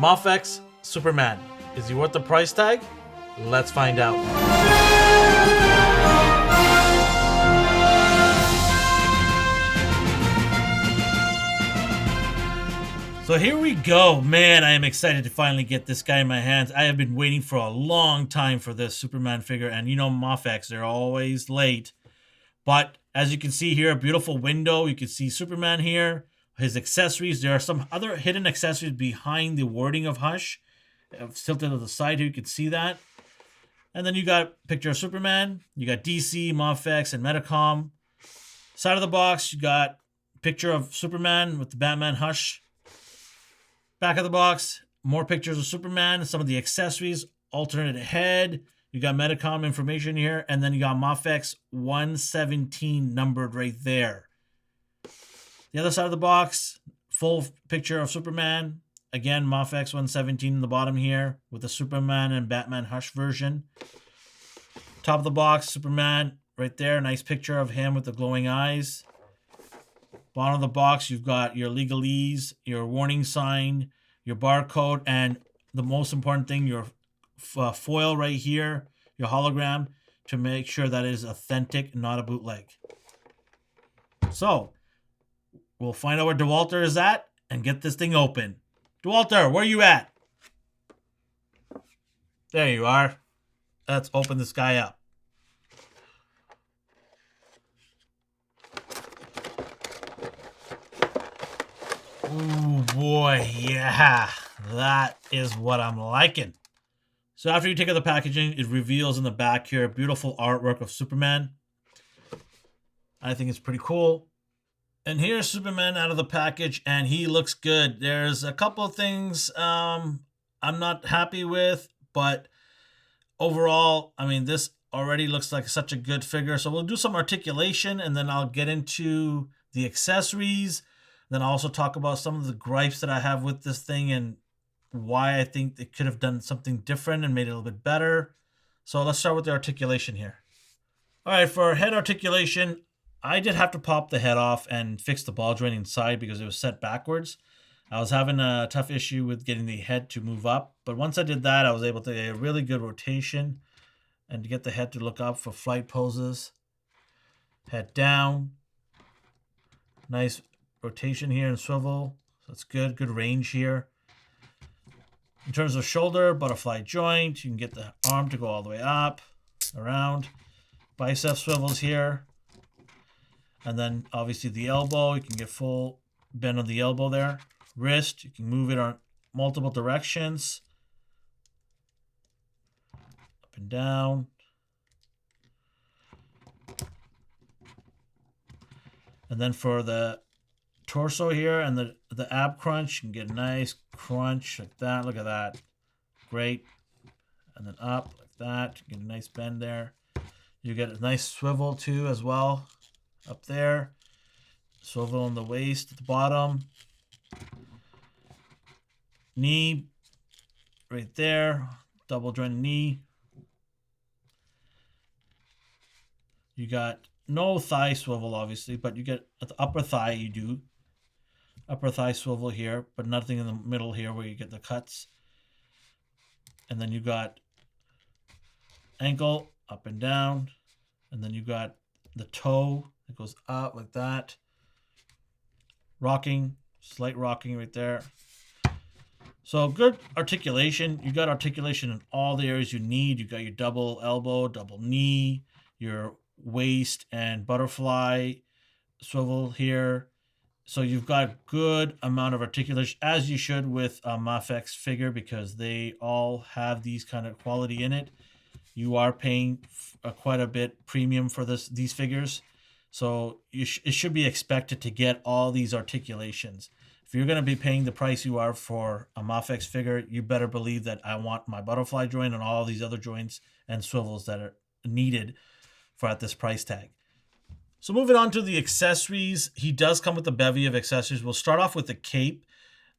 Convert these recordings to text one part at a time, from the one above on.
Mafex Superman. Is he worth the price tag? Let's find out. So here we go. Man, I am excited to finally get this guy in my hands. I have been waiting for a long time for this Superman figure. And you know Mafex, they're always late. But as you can see here, a beautiful window. You can see Superman here. His accessories. There are some other hidden accessories behind the wording of Hush. I've tilted to the side here. You can see that. And then you got a picture of Superman. You got DC, Mafex, and Metacom. Side of the box, you got a picture of Superman with the Batman Hush. Back of the box, more pictures of Superman, some of the accessories, alternate head. You got Metacom information here, and then you got Mafex 117 numbered right there. The other side of the box, full picture of Superman. Again, Mafex 117 in the bottom here with the Superman and Batman Hush version. Top of the box, Superman right there. Nice picture of him with the glowing eyes. Bottom of the box, you've got your legalese, your warning sign, your barcode, and the most important thing, your foil right here, your hologram, to make sure that it is authentic, not a bootleg. So, we'll find out where DeWalter is at and get this thing open. DeWalter, where are you at? There you are. Let's open this guy up. Oh boy, yeah, that is what I'm liking. So after you take out the packaging, it reveals in the back here a beautiful artwork of Superman. I think it's pretty cool. And here's Superman out of the package, and he looks good. There's a couple of things I'm not happy with, but overall, I mean, this already looks like such a good figure. So we'll do some articulation, and then I'll get into the accessories. Then I'll also talk about some of the gripes that I have with this thing and why I think they could have done something different and made it a little bit better. So let's start with the articulation here. All right, for head articulation, I did have to pop the head off and fix the ball joint inside because it was set backwards. I was having a tough issue with getting the head to move up, but once I did that, I was able to get a really good rotation and to get the head to look up for flight poses. Head down. Nice rotation here and swivel. So that's good. Good range here. In terms of shoulder, butterfly joint. You can get the arm to go all the way up, around. Bicep swivels here. And then obviously the elbow. You can get full bend on the elbow there. Wrist. You can move it on multiple directions. Up and down. And then for the torso here and the ab crunch, you can get a nice crunch like that. Look at that. Great. And then up like that. You get a nice bend there. You get a nice swivel too as well. Up there. Swivel on the waist at the bottom. Knee right there. Double jointed knee. You got no thigh swivel obviously, but you get at the upper thigh you do. Upper thigh swivel here, but nothing in the middle here where you get the cuts. And then you got ankle up and down. And then you got the toe that goes up like that. Rocking, slight rocking right there. So good articulation. You got articulation in all the areas you need. You got your double elbow, double knee, your waist and butterfly swivel here. So you've got a good amount of articulation, as you should with a Mafex figure, because they all have these kind of quality in it. You are paying quite a bit premium for these figures. So it should be expected to get all these articulations. If you're going to be paying the price you are for a Mafex figure, you better believe that I want my butterfly joint and all these other joints and swivels that are needed for at this price tag. So moving on to the accessories, he does come with a bevy of accessories. We'll start off with the cape.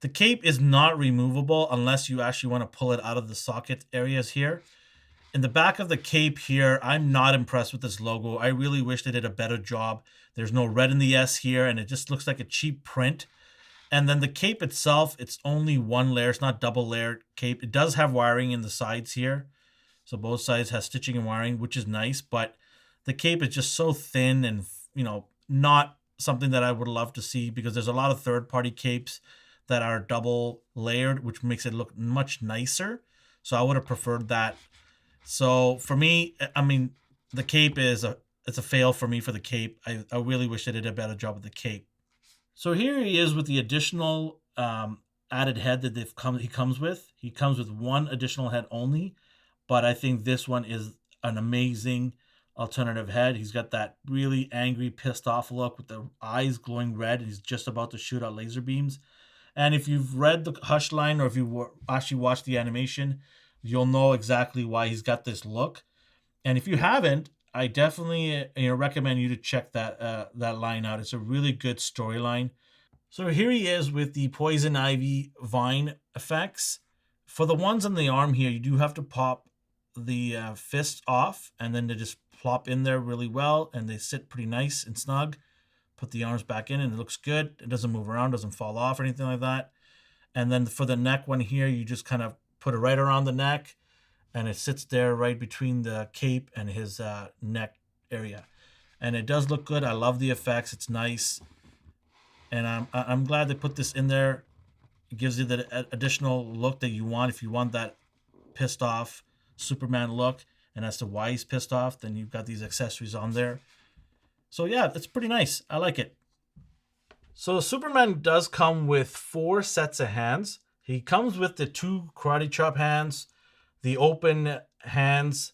The cape is not removable unless you actually want to pull it out of the socket areas here. In the back of the cape here, I'm not impressed with this logo. I really wish they did a better job. There's no red in the S here, and it just looks like a cheap print. And then the cape itself, it's only one layer. It's not double layered cape. It does have wiring in the sides here. So both sides has stitching and wiring, which is nice. But the cape is just so thin and, not something that I would love to see, because there's a lot of third-party capes that are double layered, which makes it look much nicer. So I would have preferred that. So for me, I mean, the cape it's a fail for me for the cape. I really wish they did a better job with the cape. So here he is with the additional added head that he comes with. He comes with one additional head only, but I think this one is an amazing alternative head. He's got that really angry, pissed off look with the eyes glowing red, and he's just about to shoot out laser beams. And if you've read the Hush line, or if you actually watched the animation, you'll know exactly why he's got this look. And if you haven't, I definitely recommend you to check that line out. It's a really good storyline. So here he is with the poison ivy vine effects. For the ones on the arm here, you do have to pop the fists off, and then they just plop in there really well, and they sit pretty nice and snug. Put the arms back in, and it looks good. It doesn't move around, doesn't fall off or anything like that. And then for the neck one here, you just kind of put it right around the neck, and it sits there right between the cape and his neck area. And it does look good. I love the effects. It's nice. And I'm glad they put this in there. It gives you the additional look that you want. If you want that pissed off Superman look, and as to why he's pissed off, then you've got these accessories on there. So yeah, it's pretty nice. I like it. So Superman does come with 4 sets of hands. He comes with the 2 karate chop hands, the open hands,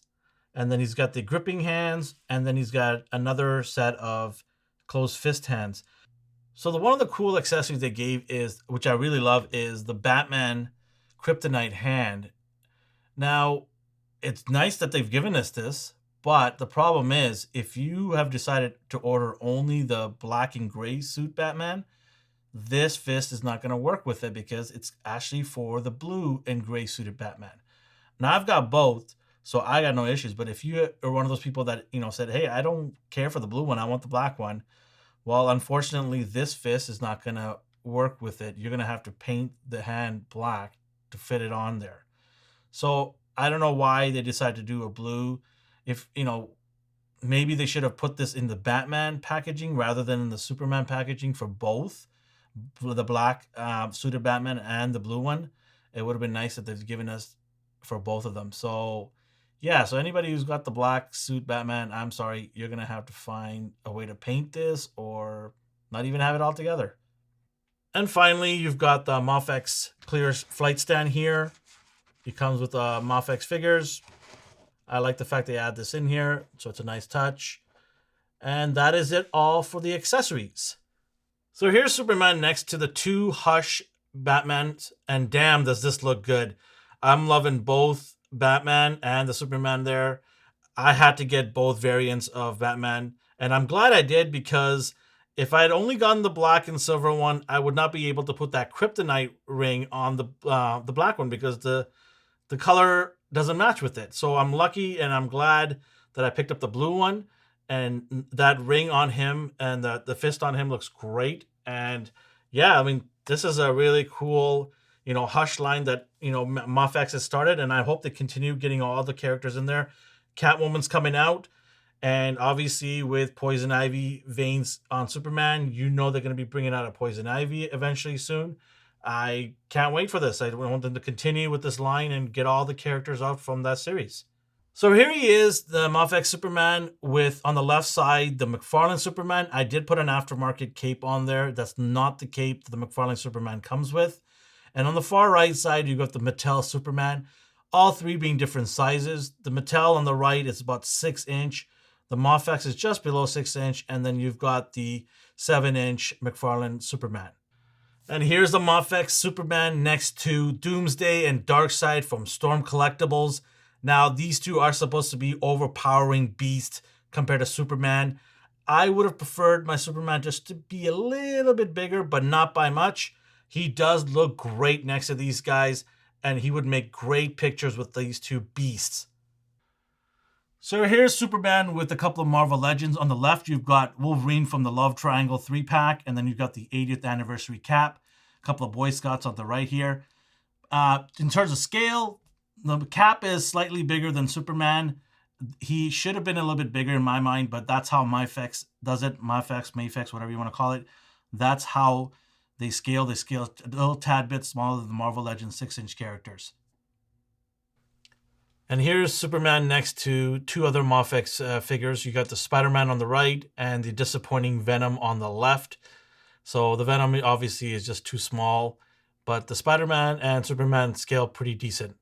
and then he's got the gripping hands, and then he's got another set of closed fist hands. So one of the cool accessories they gave is, which I really love, is the Batman Kryptonite hand. Now, it's nice that they've given us this, but the problem is, if you have decided to order only the black and gray suit Batman, this fist is not going to work with it, because it's actually for the blue and gray suited Batman. Now, I've got both, so I got no issues. But if you are one of those people that, said, hey, I don't care for the blue one, I want the black one, well, unfortunately, this fist is not going to work with it. You're going to have to paint the hand black to fit it on there. So I don't know why they decided to do a blue. If, maybe they should have put this in the Batman packaging rather than in the Superman packaging for both, for the black suited Batman and the blue one. It would have been nice if they've given us for both of them. So yeah, so anybody who's got the black suit Batman, I'm sorry, you're going to have to find a way to paint this, or not even have it all together. And finally, you've got the Mafex clear flight stand here. It comes with Mafex figures. I like the fact they add this in here, so it's a nice touch. And that is it all for the accessories. So here's Superman next to the 2 Hush Batmans, and damn, does this look good. I'm loving both Batman and the Superman there. I had to get both variants of Batman, and I'm glad I did, because if I had only gotten the black and silver one, I would not be able to put that kryptonite ring on the black one, because the color doesn't match with it. So I'm lucky, and I'm glad that I picked up the blue one, and that ring on him and the fist on him looks great. And yeah, I mean, this is a really cool, Hush line that, Mafex has started, and I hope they continue getting all the characters in there. Catwoman's coming out, and obviously with Poison Ivy veins on Superman, they're going to be bringing out a Poison Ivy eventually soon. I can't wait for this. I want them to continue with this line and get all the characters out from that series. So here he is, the Mafex Superman, with on the left side the McFarlane Superman. I did put an aftermarket cape on there. That's not the cape that the McFarlane Superman comes with. And on the far right side, you've got the Mattel Superman, all 3 being different sizes. The Mattel on the right is about 6-inch. The Mafex is just below 6-inch. And then you've got the 7-inch McFarlane Superman. And here's the Mafex Superman next to Doomsday and Darkseid from Storm Collectibles. Now, these 2 are supposed to be overpowering beasts compared to Superman. I would have preferred my Superman just to be a little bit bigger, but not by much. He does look great next to these guys, and he would make great pictures with these 2 beasts. So here's Superman with a couple of Marvel Legends. On the left, you've got Wolverine from the Love Triangle 3-pack, and then you've got the 80th anniversary cap. a couple of Boy Scouts on the right here. In terms of scale, the Cap is slightly bigger than Superman. He should have been a little bit bigger in my mind, but that's how Mafex does it. Mafex, whatever you want to call it. That's how they scale. They scale a little tad bit smaller than the Marvel Legends 6-inch characters. And here's Superman next to two other Mafex figures. You got the Spider-Man on the right and the disappointing Venom on the left. So the Venom obviously is just too small, but the Spider-Man and Superman scale pretty decent.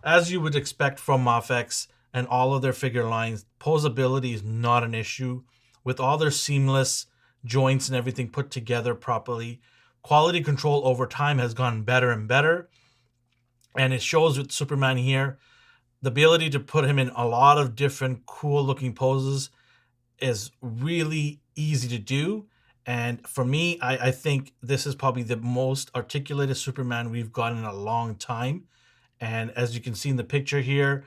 As you would expect from Mafex and all of their figure lines, posability is not an issue. With all their seamless joints and everything put together properly, quality control over time has gotten better and better. And it shows with Superman here. The ability to put him in a lot of different cool looking poses is really easy to do. And for me, I think this is probably the most articulated Superman we've gotten in a long time. And as you can see in the picture here,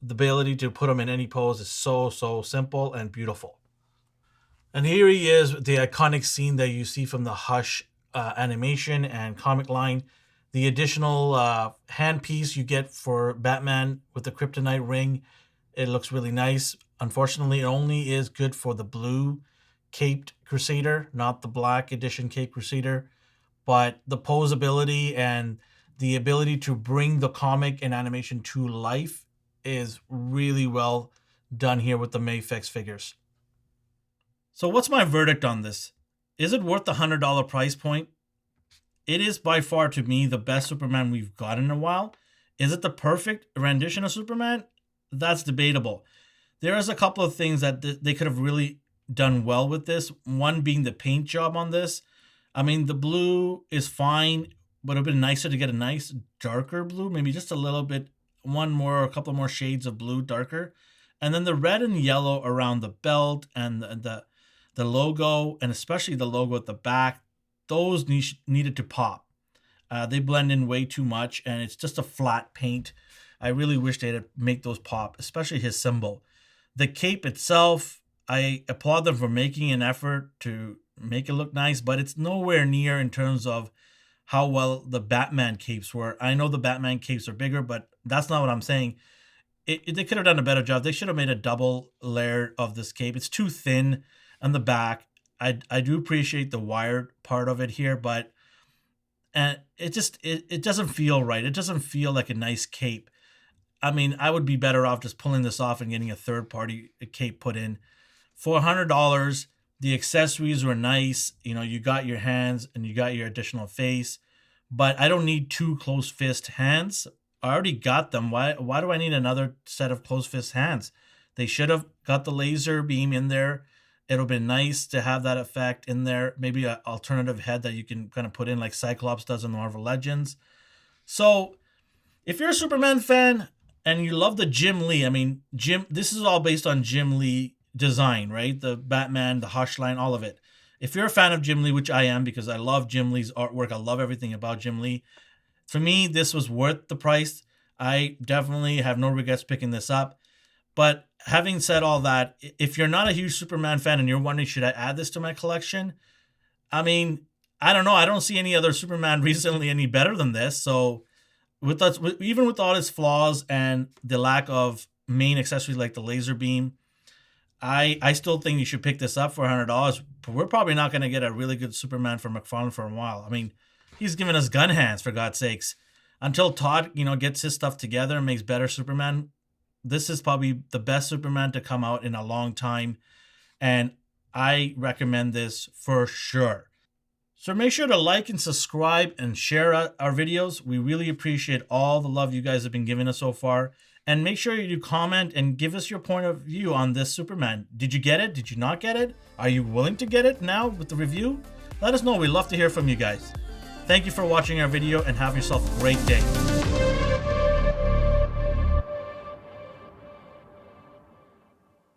the ability to put him in any pose is so simple and beautiful. And here he is, the iconic scene that you see from the Hush animation and comic line. The additional handpiece you get for Batman with the kryptonite ring, it looks really nice. Unfortunately, it only is good for the blue caped Crusader, not the black edition caped Crusader. But the posability and the ability to bring the comic and animation to life is really well done here with the Mafex figures. So what's my verdict on this? Is it worth the $100 price point? It is by far, to me, the best Superman we've got in a while. Is it the perfect rendition of Superman? That's debatable. There is a couple of things that they could have really done well with this. One being the paint job on this. I mean, the blue is fine, but it would have been nicer to get a nice darker blue. Maybe just a little bit, a couple more shades of blue darker. And then the red and yellow around the belt and the logo, and especially the logo at the back, those needed to pop. They blend in way too much, and it's just a flat paint. I really wish they'd make those pop, especially his symbol. The cape itself, I applaud them for making an effort to make it look nice, but it's nowhere near in terms of how well the Batman capes were. I know the Batman capes are bigger, but that's not what I'm saying. They could have done a better job. They should have made a double layer of this cape. It's too thin on the back. I do appreciate the wired part of it here, but it doesn't feel right. It doesn't feel like a nice cape. I mean, I would be better off just pulling this off and getting a third-party cape put in. For $100, the accessories were nice. You know, you got your hands and you got your additional face, but I don't need two closed fist hands. I already got them. Why do I need another set of closed fist hands? They should have got the laser beam in there. It'll be nice to have that effect in there. Maybe an alternative head that you can kind of put in like Cyclops does in Marvel Legends. So if you're a Superman fan and you love the Jim Lee, I mean, this is all based on Jim Lee design, right? The Batman, the Hush line, all of it. If you're a fan of Jim Lee, which I am because I love Jim Lee's artwork, I love everything about Jim Lee. For me, this was worth the price. I definitely have no regrets picking this up. But having said all that, if you're not a huge Superman fan and you're wondering, should I add this to my collection? I mean, I don't know. I don't see any other Superman recently any better than this. So even with all its flaws and the lack of main accessories like the laser beam, I still think you should pick this up for $100. But we're probably not going to get a really good Superman from McFarlane for a while. I mean, he's giving us gun hands, for God's sakes. Until Todd, gets his stuff together and makes better Superman, this is probably the best Superman to come out in a long time. And I recommend this for sure. So make sure to like and subscribe and share our videos. We really appreciate all the love you guys have been giving us so far. And make sure you comment and give us your point of view on this Superman. Did you get it? Did you not get it? Are you willing to get it now with the review? Let us know. We'd love to hear from you guys. Thank you for watching our video and have yourself a great day.